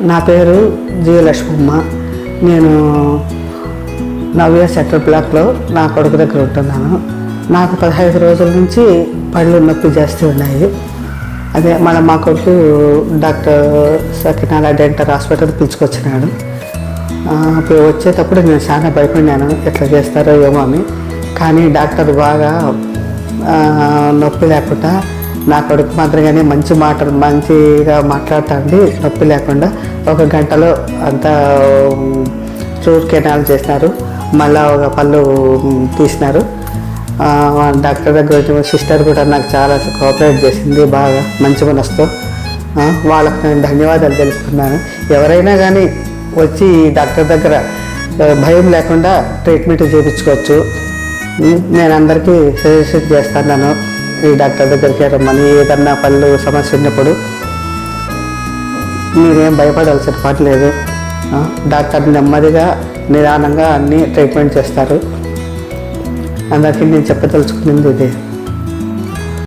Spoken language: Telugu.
నా పేరు జీవలక్ష్మమ్మ. నేను నవ్య సెంటర్ బ్లాక్లో నా కొడుకు దగ్గర ఉంటున్నాను. నాకు 15 రోజుల నుంచి పళ్ళు నొప్పి జాస్తి ఉన్నాయి. అదే మా కొడుకు డాక్టర్ సకినాల డెంటల్ హాస్పిటల్ పిలుచుకొచ్చినాడు. అప్పుడు వచ్చేటప్పుడు నేను చాలా భయపడినాను, ఎట్లా చేస్తారో ఏమో అని. కానీ డాక్టర్ బాగా నొప్పి లేకుండా నా కొడుకు మాత్రమే మంచిగా మాట్లాడుతుంది. నొప్పి లేకుండా 1 గంటలో అంతా రూట్ కెనాల్ చేసినారు. మళ్ళీ ఒక పళ్ళు తీసినారు. డాక్టర్ దగ్గర వచ్చిన సిస్టర్ కూడా నాకు చాలా కోఆపరేట్ చేసింది, బాగా మంచి మనసుతో. వాళ్ళకు నేను ధన్యవాదాలు తెలుపుతున్నాను. ఎవరైనా కానీ వచ్చి డాక్టర్ దగ్గర భయం లేకుండా ట్రీట్మెంట్ చేయించుకోవచ్చు. నేను అందరికీ సజెషన్ చేస్తున్నాను, ఈ డాక్టర్ దగ్గరికి రమ్మని. ఏదన్నా పళ్ళు సమస్య ఉన్నప్పుడు మీరేం భయపడాల్సిన పని లేదు. డాక్టర్ నెమ్మదిగా నిదానంగా అన్నీ ట్రీట్మెంట్ చేస్తారు. అందరికీ నేను చెప్పదలుచుకున్నది ఇదే.